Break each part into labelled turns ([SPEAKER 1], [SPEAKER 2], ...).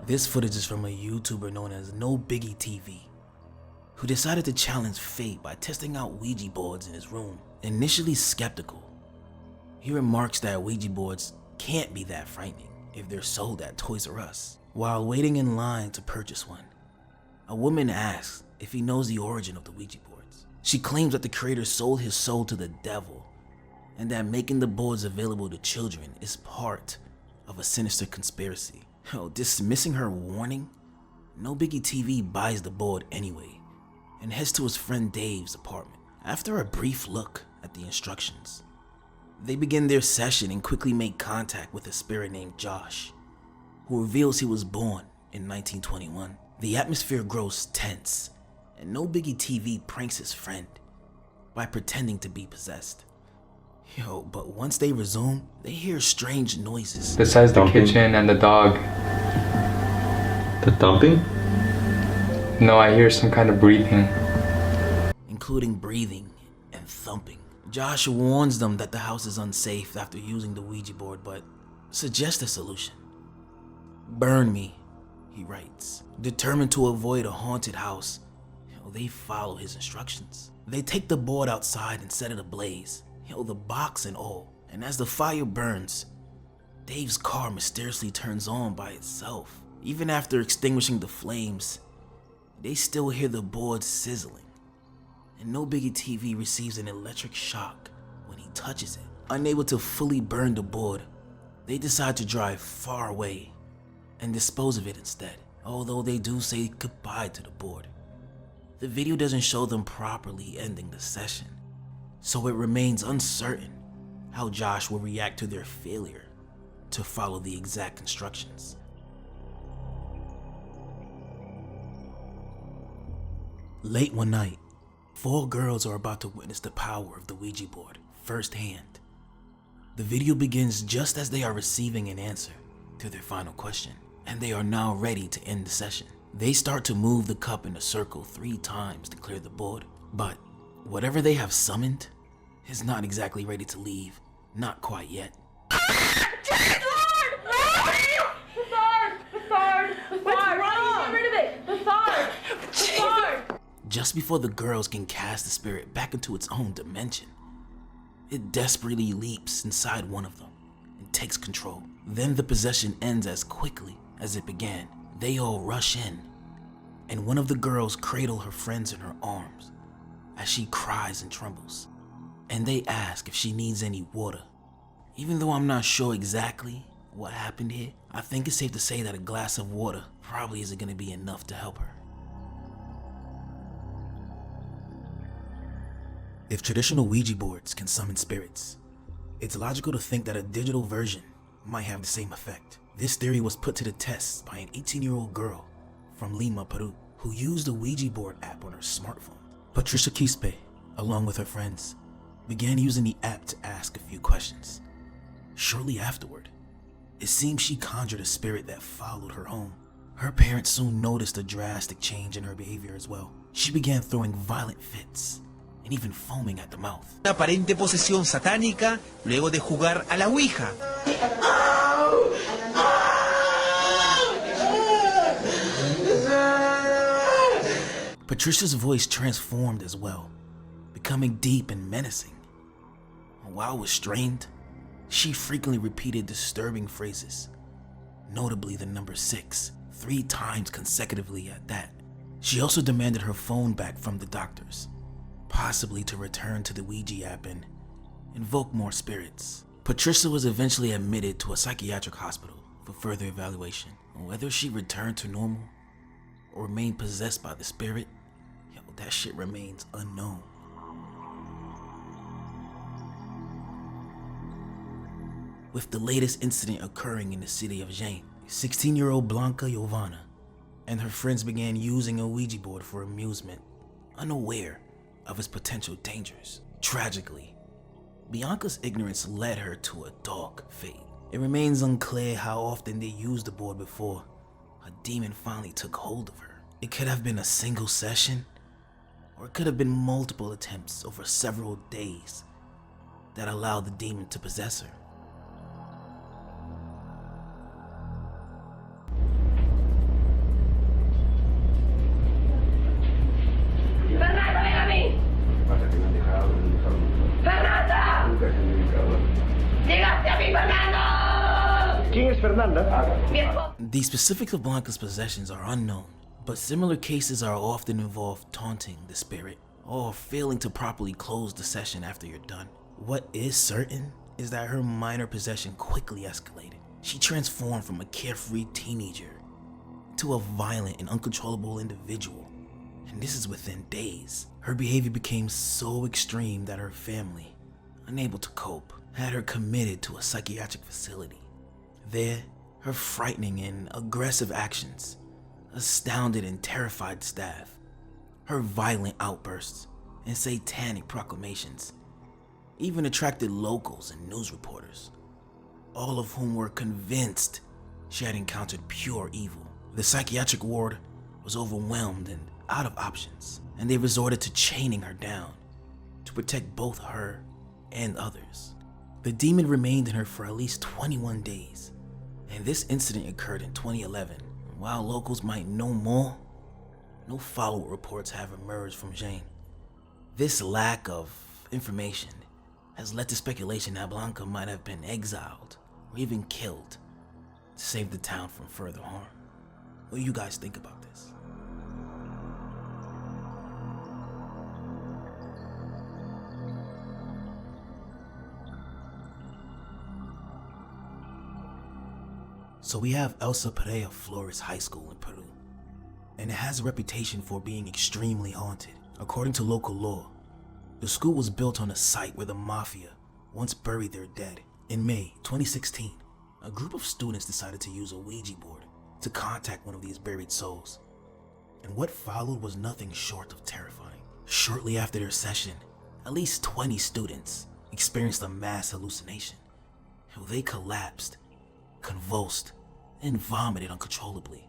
[SPEAKER 1] This footage is from a YouTuber known as No Biggie TV, who decided to challenge fate by testing out Ouija boards in his room. Initially skeptical, he remarks that Ouija boards can't be that frightening if they're sold at Toys R Us. While waiting in line to purchase one, a woman asks if he knows the origin of the Ouija boards. She claims that the creator sold his soul to the devil and that making the boards available to children is part of a sinister conspiracy. Dismissing her warning, No Biggie TV buys the board anyway and heads to his friend Dave's apartment. After a brief look at the instructions, they begin their session and quickly make contact with a spirit named Josh, who reveals he was born in 1921. The atmosphere grows tense, and No Biggie TV pranks his friend by pretending to be possessed. But once they resume, they hear strange noises.
[SPEAKER 2] Besides the kitchen and the dog.
[SPEAKER 3] The thumping?
[SPEAKER 2] No, I hear some kind of breathing.
[SPEAKER 1] Including breathing and thumping. Josh warns them that the house is unsafe after using the Ouija board, but suggests a solution. Burn me, he writes. Determined to avoid a haunted house, they follow his instructions. They take the board outside and set it ablaze, the box and all. And as the fire burns, Dave's car mysteriously turns on by itself. Even after extinguishing the flames, they still hear the board sizzling. And No Biggie TV receives an electric shock when he touches it. Unable to fully burn the board, they decide to drive far away and dispose of it instead, although they do say goodbye to the board. The video doesn't show them properly ending the session, so it remains uncertain how Josh will react to their failure to follow the exact instructions. Late one night, 4 girls are about to witness the power of the Ouija board firsthand. The video begins just as they are receiving an answer to their final question, and they are now ready to end the session. They start to move the cup in a circle 3 times to clear the board, but whatever they have summoned is not exactly ready to leave, not quite yet. Just before the girls can cast the spirit back into its own dimension, it desperately leaps inside one of them and takes control. Then the possession ends as quickly as it began. They all rush in, and one of the girls cradles her friends in her arms as she cries and trembles. And they ask if she needs any water. Even though I'm not sure exactly what happened here, I think it's safe to say that a glass of water probably isn't going to be enough to help her. If traditional Ouija boards can summon spirits, it's logical to think that a digital version might have the same effect. This theory was put to the test by an 18-year-old girl from Lima, Peru, who used the Ouija board app on her smartphone. Patricia Quispe, along with her friends, began using the app to ask a few questions. Shortly afterward, it seems she conjured a spirit that followed her home. Her parents soon noticed a drastic change in her behavior as well. She began throwing violent fits and even foaming at the mouth.
[SPEAKER 4] Una aparente posesión satánica luego de jugar a la Ouija.
[SPEAKER 1] Patricia's voice transformed as well, becoming deep and menacing. While restrained, she frequently repeated disturbing phrases, notably the number 6, 3 times consecutively at that. She also demanded her phone back from the doctors, possibly to return to the Ouija app and invoke more spirits. Patricia was eventually admitted to a psychiatric hospital for further evaluation. Whether she returned to normal or remained possessed by the spirit, that shit remains unknown. With the latest incident occurring in the city of Jaén, 16-year-old Blanca Giovanna and her friends began using a Ouija board for amusement, unaware of its potential dangers. Tragically, Bianca's ignorance led her to a dark fate. It remains unclear how often they used the board before a demon finally took hold of her. It could have been a single session, or it could have been multiple attempts over several days that allowed the demon to possess her.
[SPEAKER 5] ¿Quién es Fernanda?
[SPEAKER 1] The specifics of Blanca's possessions are unknown, but similar cases are often involved taunting the spirit or failing to properly close the session after you're done. What is certain is that her minor possession quickly escalated. She transformed from a carefree teenager to a violent and uncontrollable individual, and this is within days. Her behavior became so extreme that her family, unable to cope, had her committed to a psychiatric facility. There, her frightening and aggressive actions astounded and terrified staff. Her violent outbursts and satanic proclamations even attracted locals and news reporters, all of whom were convinced she had encountered pure evil. The psychiatric ward was overwhelmed and out of options, and they resorted to chaining her down to protect both her and others. The demon remained in her for at least 21 days, and this incident occurred in 2011. While locals might know more, no follow-up reports have emerged from Jane. This lack of information has led to speculation that Blanca might have been exiled or even killed to save the town from further harm. What do you guys think about this? So we have Elsa Perea Flores High School in Peru, and it has a reputation for being extremely haunted. According to local law, the school was built on a site where the mafia once buried their dead. In May 2016, a group of students decided to use a Ouija board to contact one of these buried souls, and what followed was nothing short of terrifying. Shortly after their session, at least 20 students experienced a mass hallucination. They collapsed, convulsed, and vomited uncontrollably.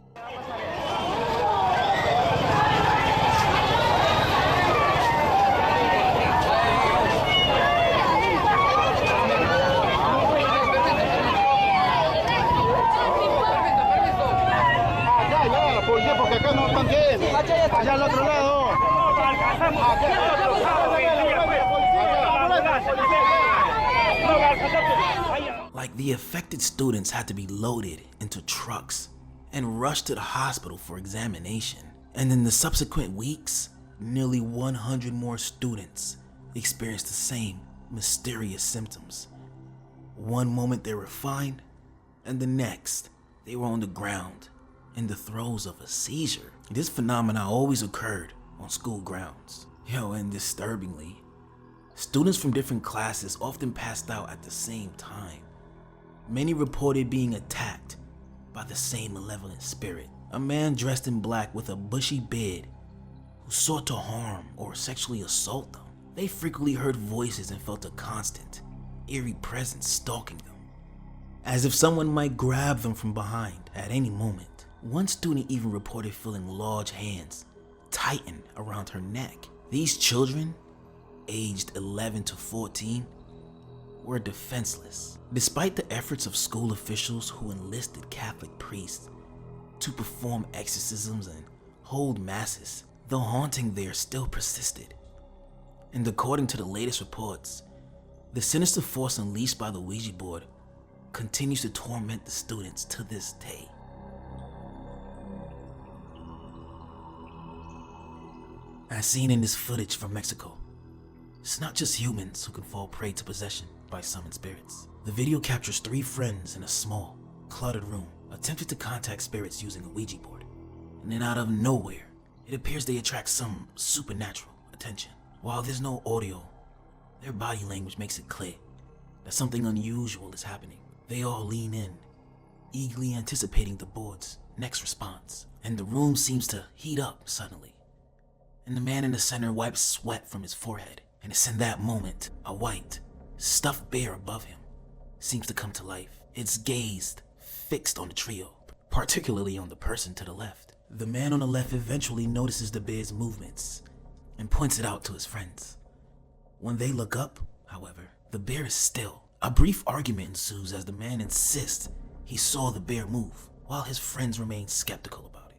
[SPEAKER 1] Like, the affected students had to be loaded into trucks and rushed to the hospital for examination. And in the subsequent weeks, nearly 100 more students experienced the same mysterious symptoms. One moment they were fine, and the next they were on the ground in the throes of a seizure. This phenomena always occurred on school grounds. And disturbingly, students from different classes often passed out at the same time. Many reported being attacked by the same malevolent spirit, a man dressed in black with a bushy beard who sought to harm or sexually assault them. They frequently heard voices and felt a constant, eerie presence stalking them, as if someone might grab them from behind at any moment. One student even reported feeling large hands tighten around her neck. These children, aged 11 to 14, were defenseless. Despite the efforts of school officials who enlisted Catholic priests to perform exorcisms and hold masses, the haunting there still persisted. And according to the latest reports, the sinister force unleashed by the Ouija board continues to torment the students to this day. As seen in this footage from Mexico, it's not just humans who can fall prey to possession by summoned spirits. The video captures 3 friends in a small, cluttered room attempting to contact spirits using a Ouija board. And then out of nowhere, it appears they attract some supernatural attention. While there's no audio, their body language makes it clear that something unusual is happening. They all lean in, eagerly anticipating the board's next response. And the room seems to heat up suddenly. And the man in the center wipes sweat from his forehead. And it's in that moment, a white, stuffed bear above him seems to come to life, its gaze fixed on the trio, particularly on the person to the left. The man on the left eventually notices the bear's movements and points it out to his friends. When they look up, however, the bear is still. A brief argument ensues as the man insists he saw the bear move, while his friends remain skeptical about it.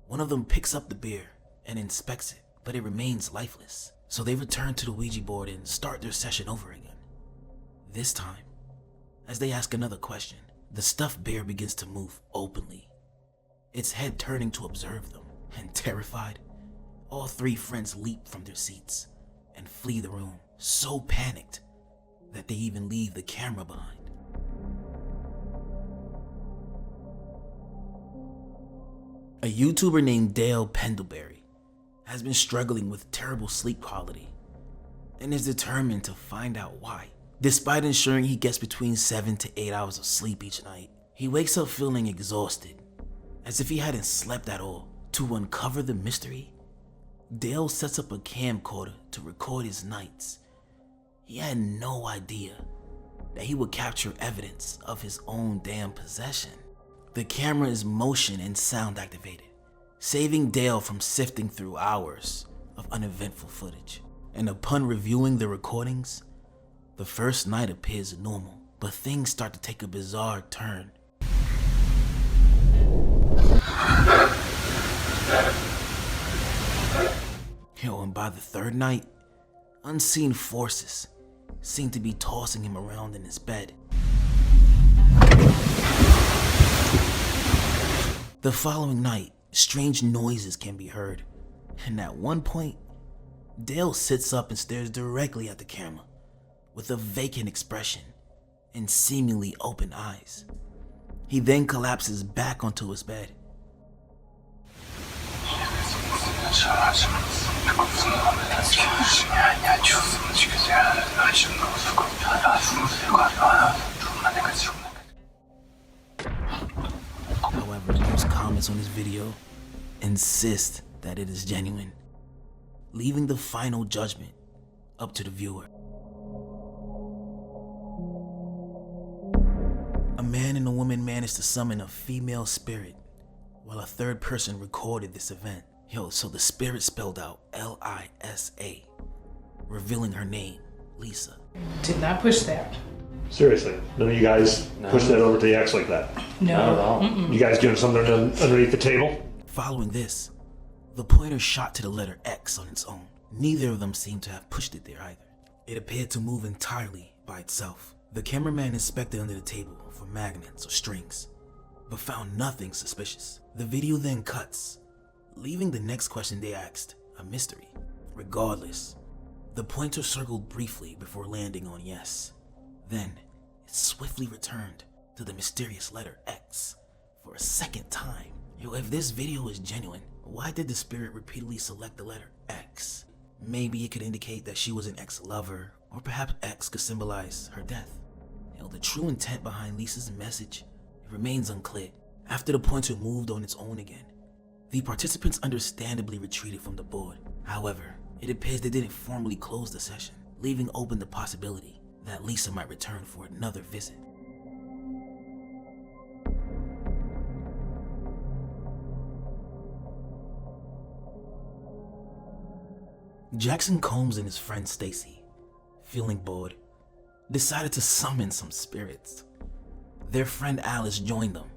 [SPEAKER 1] One of them picks up the bear and inspects it, but it remains lifeless. So they return to the Ouija board and start their session over again. This time, as they ask another question, the stuffed bear begins to move openly, its head turning to observe them. And terrified, all three friends leap from their seats and flee the room, so panicked that they even leave the camera behind. A YouTuber named Dale Pendlebury has been struggling with terrible sleep quality and is determined to find out why. Despite ensuring he gets between 7 to 8 hours of sleep each night, he wakes up feeling exhausted, as if he hadn't slept at all. To uncover the mystery, Dale sets up a camcorder to record his nights. He had no idea that he would capture evidence of his own damn possession. The camera is motion and sound activated, saving Dale from sifting through hours of uneventful footage. And upon reviewing the recordings, the first night appears normal, but things start to take a bizarre turn. And by the third night, unseen forces seem to be tossing him around in his bed. The following night, strange noises can be heard, and at one point, Dale sits up and stares directly at the camera with a vacant expression and seemingly open eyes. He then collapses back onto his bed. However, most comments on this video insist that it is genuine, leaving the final judgment up to the viewer. A man and a woman managed to summon a female spirit while a third person recorded this event. So the spirit spelled out Lisa, revealing her name, Lisa.
[SPEAKER 5] Did not push that.
[SPEAKER 6] Seriously, none of you guys pushed that over to the X like that?
[SPEAKER 5] No.
[SPEAKER 3] Not at all.
[SPEAKER 6] You guys doing something underneath the table?
[SPEAKER 1] Following this, the pointer shot to the letter X on its own. Neither of them seemed to have pushed it there either. It appeared to move entirely by itself. The cameraman inspected under the table for magnets or strings, but found nothing suspicious. The video then cuts, leaving the next question they asked a mystery. Regardless, the pointer circled briefly before landing on yes. Then, it swiftly returned to the mysterious letter X for a second time. If this video is genuine, why did the spirit repeatedly select the letter X? Maybe it could indicate that she was an ex-lover, or perhaps X could symbolize her death. The true intent behind Lisa's message remains unclear. After the pointer moved on its own again, the participants understandably retreated from the board. However, it appears they didn't formally close the session, leaving open the possibility that Lisa might return for another visit. Jackson Combs and his friend Stacy, feeling bored, decided to summon some spirits. Their friend Alice joined them,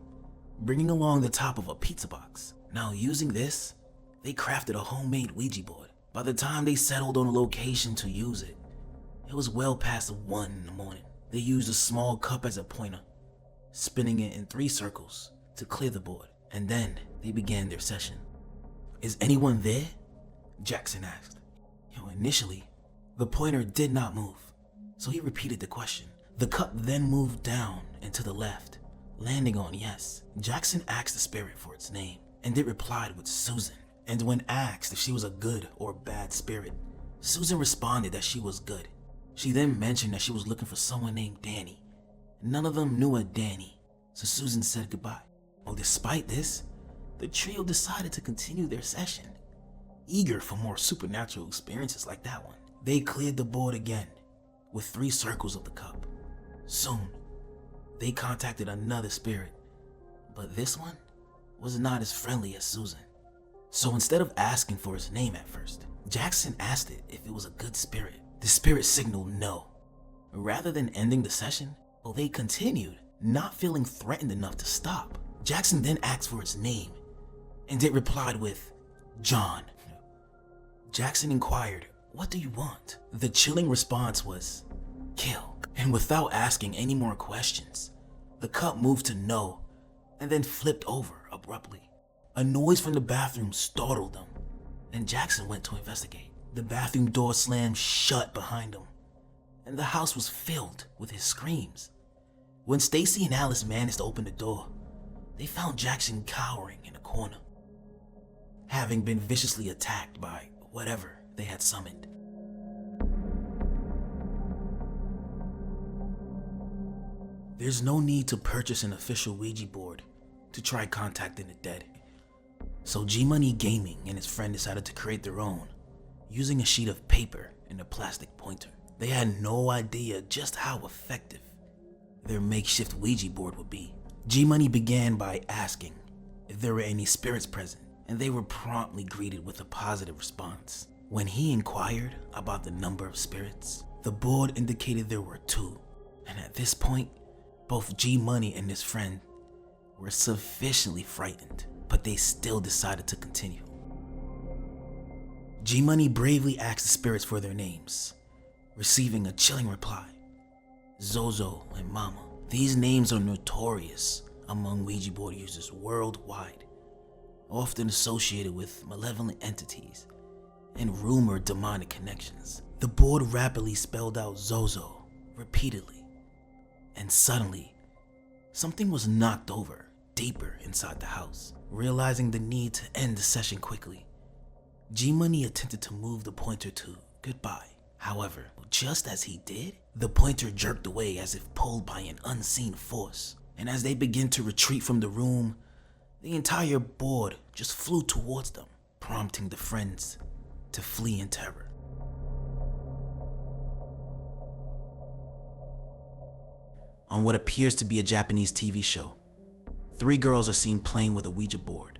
[SPEAKER 1] bringing along the top of a pizza box. Now, using this, they crafted a homemade Ouija board. By the time they settled on a location to use it, it was well past 1 in the morning. They used a small cup as a pointer, spinning it in 3 circles to clear the board, and then they began their session. "Is anyone there?" Jackson asked. Initially, the pointer did not move, so he repeated the question. The cup then moved down and to the left, landing on yes. Jackson asked the spirit for its name, and it replied with Susan. And when asked if she was a good or bad spirit, Susan responded that she was good. She then mentioned that she was looking for someone named Danny. None of them knew a Danny, so Susan said goodbye. Despite this, the trio decided to continue their session, eager for more supernatural experiences like that one. They cleared the board again with 3 circles of the cup. Soon, they contacted another spirit, but this one was not as friendly as Susan. So instead of asking for its name at first, Jackson asked it if it was a good spirit. The spirit signaled no. Rather than ending the session, they continued, not feeling threatened enough to stop. Jackson then asked for its name, and it replied with John. Jackson inquired, "What do you want?" The chilling response was, "Kill." And without asking any more questions, The cup moved to no, and then flipped over abruptly. A noise from the bathroom startled them, and Jackson went to investigate. The bathroom door slammed shut behind him, and the house was filled with his screams. When Stacy and Alice managed to open the door, they found Jackson cowering in a corner, having been viciously attacked by whatever they had summoned. There's no need to purchase an official Ouija board to try contacting the dead, so G-Money Gaming and his friend decided to create their own using a sheet of paper and a plastic pointer. They had no idea just how effective their makeshift Ouija board would be. G-Money began by asking if there were any spirits present, and they were promptly greeted with a positive response. When he inquired about the number of spirits, the board indicated there were 2, and at this point, both G-Money and his friend were sufficiently frightened, but they still decided to continue. G-Money bravely asked the spirits for their names, receiving a chilling reply: Zozo and Mama. These names are notorious among Ouija board users worldwide, often associated with malevolent entities and rumored demonic connections. The board rapidly spelled out Zozo repeatedly, and suddenly, something was knocked over deeper inside the house. Realizing the need to end the session quickly, G-Money attempted to move the pointer to goodbye. However, just as he did, the pointer jerked away as if pulled by an unseen force, and as they began to retreat from the room, the entire board just flew towards them, prompting the friends to flee in terror. On what appears to be a Japanese TV show, 3 girls are seen playing with a Ouija board.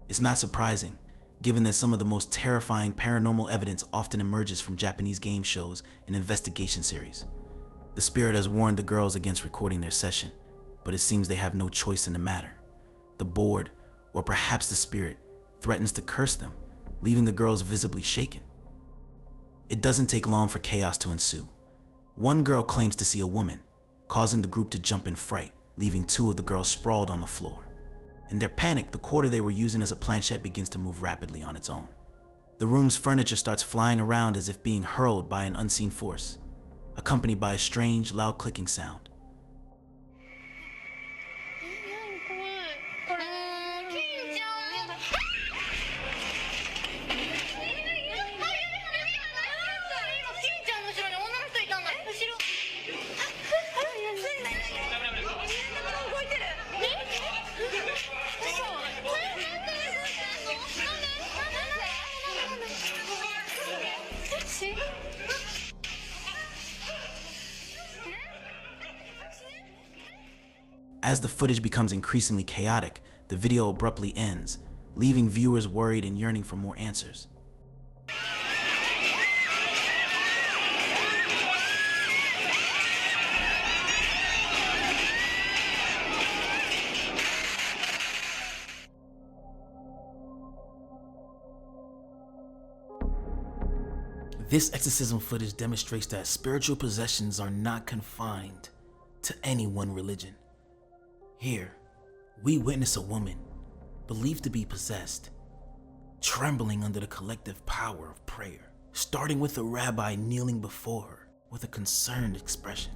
[SPEAKER 1] It's not surprising, given that some of the most terrifying paranormal evidence often emerges from Japanese game shows and investigation series. The spirit has warned the girls against recording their session, but it seems they have no choice in the matter. The board, or perhaps the spirit, threatens to curse them, leaving the girls visibly shaken. It doesn't take long for chaos to ensue. One girl claims to see a woman, causing the group to jump in fright, leaving 2 of the girls sprawled on the floor. In their panic, the quarter they were using as a planchette begins to move rapidly on its own. The room's furniture starts flying around as if being hurled by an unseen force, accompanied by a strange, loud clicking sound. As the footage becomes increasingly chaotic, the video abruptly ends, leaving viewers worried and yearning for more answers. This exorcism footage demonstrates that spiritual possessions are not confined to any one religion. Here, we witness a woman, believed to be possessed, trembling under the collective power of prayer, starting with a rabbi kneeling before her with a concerned expression.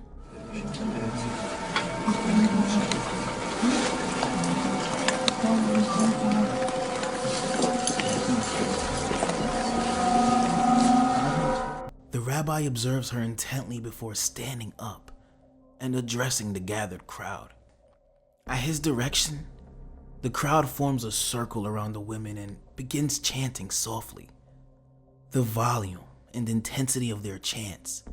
[SPEAKER 1] The rabbi observes her intently before standing up and addressing the gathered crowd. At his direction, the crowd forms a circle around the women and begins chanting softly. The volume and intensity of their chants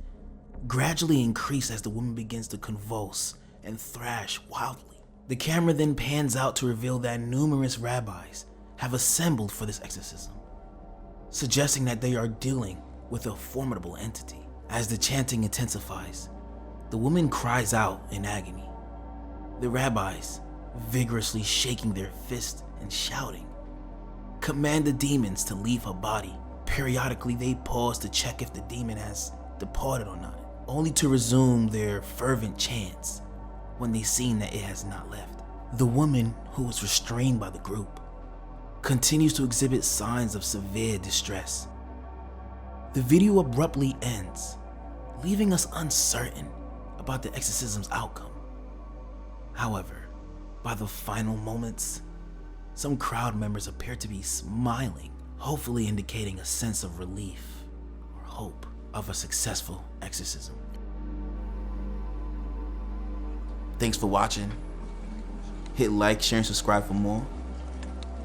[SPEAKER 1] gradually increase as the woman begins to convulse and thrash wildly. The camera then pans out to reveal that numerous rabbis have assembled for this exorcism, suggesting that they are dealing with a formidable entity. As the chanting intensifies, the woman cries out in agony. The rabbis, vigorously shaking their fists and shouting, command the demons to leave her body. Periodically, they pause to check if the demon has departed or not, only to resume their fervent chants, when they seen that it has not left. The woman, who was restrained by the group, continues to exhibit signs of severe distress. The video abruptly ends, leaving us uncertain about the exorcism's outcome. However, by the final moments, some crowd members appear to be smiling, hopefully indicating a sense of relief or hope of a successful exorcism. Thanks for watching. Hit like, share, and subscribe for more.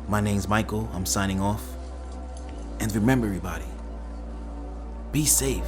[SPEAKER 1] My name's Michael, I'm signing off. And remember everybody, be safe.